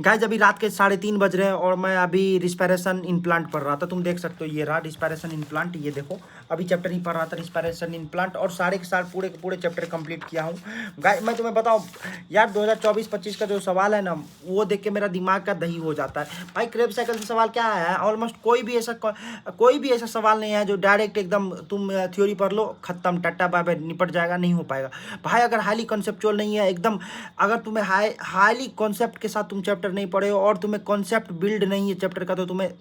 Guys अभी रात के 3:30 बज रहे हैं और मैं अभी रिस्पायरेशन इम्प्लांट पढ़ रहा था। तुम देख सकते हो ये रहा रिस्पायरेशन इम्प्लांट, ये देखो अभी चैप्टर ही पढ़ रहा था रिस्पायरेशन इम्प्लांट और सारे के सारे पूरे के पूरे चैप्टर कंप्लीट किया हूँ। गाइज मैं तुम्हें बताऊँ यार 2024-25 का जो सवाल है ना वो देख के मेरा दिमाग का दही हो जाता है भाई। क्रेब्स साइकिल से सवाल क्या है, ऑलमोस्ट कोई भी ऐसा सवाल नहीं है जो डायरेक्ट एकदम तुम थ्योरी पढ़ लो खत्म टट्टा बाय निपट जाएगा, नहीं हो पाएगा भाई। अगर हाईली कॉन्सेप्चुअल नहीं है एकदम, अगर तुम्हें हाईली कॉन्सेप्ट के साथ तुम चैप्टर नहीं पढ़े हो और तुम्हें कॉन्सेप्ट बिल्ड नहीं है चैप्टर का, तो तुम्हें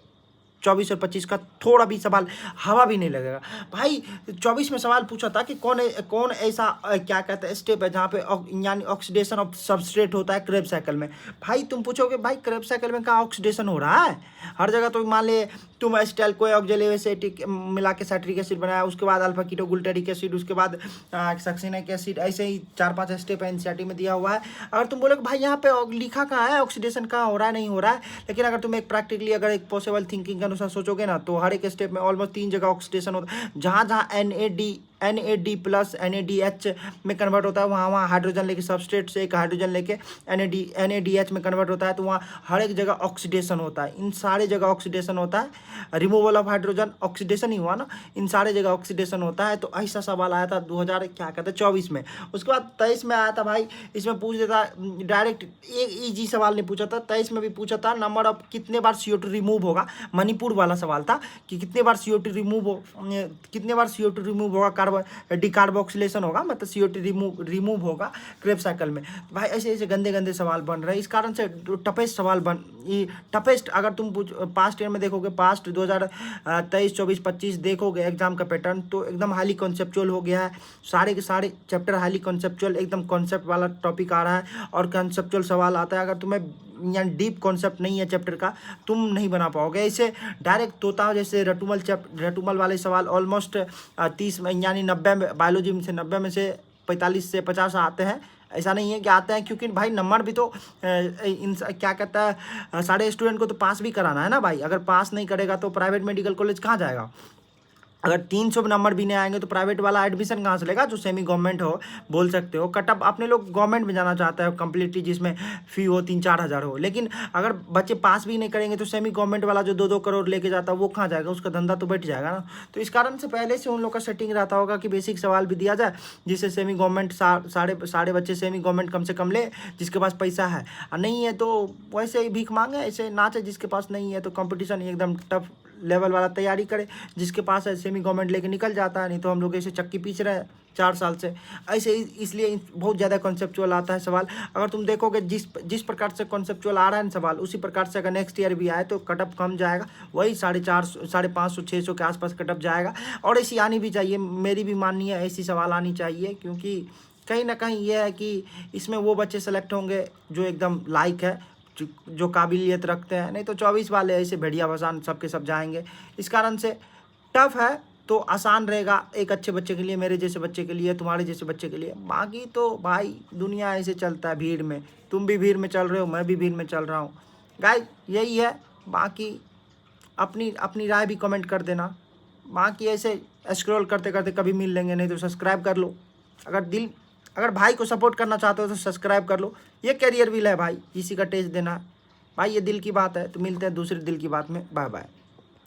24 और 25 का थोड़ा भी सवाल हवा भी नहीं लगेगा भाई। 24 में सवाल पूछा था कि कौन ऐसा क्या कहते हैं स्टेप है जहाँ पे यानी ऑक्सीडेशन ऑफ सबस्ट्रेट होता है क्रेब साइकिल में। भाई तुम पूछोगे भाई क्रेब साइकिल में कहाँ ऑक्सीडेशन हो रहा है, हर जगह तो मान ले तुम एस्टाइल को ऑक्जेलेवेसिटिक मिला के साइट्रिक एसिड बनाया, उसके बाद अल्फा कीटोगुल्टेरिक एसिड, उसके बाद सक्सिनिक एसिड, ऐसे ही 4-5 स्टेप एनसीईआरटी में दिया हुआ है। अगर तुम बोलोगे भाई यहाँ पे लिखा कहाँ है ऑक्सीडेशन कहाँ हो रहा है, नहीं हो रहा है, लेकिन अगर तुम एक प्रैक्टिकली अगर एक पॉसिबल थिंकिंग के अनुसार सोचोगे ना तो हर एक स्टेप में ऑलमोस्ट 3 जगह ऑक्सीडेशन होता है। जहाँ जहाँ NAD प्लस NADH में कन्वर्ट होता है वहाँ हाइड्रोजन लेके सबस्ट्रेट से एक हाइड्रोजन लेके NADH में कन्वर्ट होता है, तो वहाँ हर एक जगह ऑक्सीडेशन होता है। इन सारे जगह ऑक्सीडेशन होता है, रिमूवल ऑफ हाइड्रोजन ऑक्सीडेशन ही हुआ ना, इन सारे जगह ऑक्सीडेशन होता है। तो ऐसा सवाल आया था 2024 में। उसके बाद 23 में आया था भाई, इसमें पूछ देता डायरेक्ट, एक ईजी सवाल नहीं पूछा था, 23 में भी पूछा था नंबर ऑफ कितने बार CO2 रिमूव होगा, मणिपुर वाला सवाल था कि कितने बार CO2 रिमूव होगा, डिकार्बोक्सिलेशन होगा, मतलब CO2 रिमूव होगा क्रेब साइकिल में। भाई ऐसे ऐसे गंदे गंदे सवाल बन रहे हैं, इस कारण से टफेस्ट सवाल टफेस्ट अगर तुम पास्ट ईयर में देखोगे, पास्ट 2023, 24, 25 देखोगे एग्जाम का पैटर्न तो एकदम हाईली कॉन्सेप्चुअल हो गया है। सारे के सारे चैप्टर हाईली कॉन्सेप्चुअल, एकदम कॉन्सेप्ट वाला टॉपिक आ रहा है और कॉन्सेप्चुअल सवाल आता है। अगर तुम्हें यानी डीप कॉन्सेप्ट नहीं है चैप्टर का, तुम नहीं बना पाओगे। ऐसे डायरेक्ट तोता जैसे रटुमल वाले सवाल ऑलमोस्ट 30 में यानी 90 में, बायोलॉजी में से 90 में से 45 से 50 आते हैं। ऐसा नहीं है कि आते हैं, क्योंकि भाई नंबर भी तो क्या कहता है सारे स्टूडेंट को तो पास भी कराना है ना भाई। अगर पास नहीं करेगा तो प्राइवेट मेडिकल कॉलेज कहाँ जाएगा। अगर 300 नंबर भी नहीं आएंगे तो प्राइवेट वाला एडमिशन कहाँ से लेगा, जो सेमी गवर्नमेंट हो बोल सकते हो। कटअप अपने लोग गवर्नमेंट में जाना चाहता है कम्प्लीटली, जिसमें फ़ी हो 3-4 हज़ार हो, लेकिन अगर बच्चे पास भी नहीं करेंगे तो सेमी गवर्नमेंट वाला जो 2-2 करोड़ लेके जाता है वो कहाँ जाएगा, उसका धंधा तो बैठ जाएगा ना। तो इस कारण से पहले से उन लोग का सेटिंग रहता होगा कि बेसिक सवाल भी दिया जाए, जिससे सेमी गवर्नमेंट सारे बच्चे सेमी गवर्नमेंट कम से कम ले जिसके पास पैसा है, और नहीं है तो वैसे ही भीख मांगे, ऐसे नाचे जिसके पास नहीं है। तो कंपटीशन एकदम टफ लेवल वाला तैयारी करे, जिसके पास है सेमी गवर्नमेंट लेके निकल जाता है, नहीं तो हम लोग ऐसे चक्की पीछ रहे हैं 4 साल से ऐसे ही। इसलिए बहुत ज़्यादा कॉन्सेप्चुअल आता है सवाल। अगर तुम देखोगे जिस प्रकार से कॉन्सेप्चुअल आ रहा है सवाल, उसी प्रकार से अगर नेक्स्ट ईयर भी आए तो कटअप कम जाएगा, वही 450, 550, 600 के आसपास कटअप जाएगा। और ऐसी आनी भी चाहिए, मेरी भी माननी है ऐसी सवाल आनी चाहिए, क्योंकि कहीं ना कहीं ये है कि इसमें वो बच्चे सेलेक्ट होंगे जो एकदम लायक है, जो काबिलियत रखते हैं, नहीं तो 24 वाले ऐसे भेड़िया भसान सबके सब जाएंगे। इस कारण से टफ है तो आसान रहेगा एक अच्छे बच्चे के लिए, मेरे जैसे बच्चे के लिए, तुम्हारे जैसे बच्चे के लिए। बाकी तो भाई दुनिया ऐसे चलता है भीड़ में, तुम भी भीड़ में चल रहे हो, मैं भी भीड़ में चल रहा हूँ गाइस, यही है। बाकी अपनी राय भी कमेंट कर देना। बाकी ऐसे स्क्रॉल करते करते कभी मिल लेंगे, नहीं तो सब्सक्राइब कर लो। अगर भाई को सपोर्ट करना चाहते हो तो सब्सक्राइब कर लो। ये कैरियर व्हील है भाई, किसी का टेस्ट देना है भाई, ये दिल की बात है। तो मिलते हैं दूसरे दिल की बात में, बाय बाय।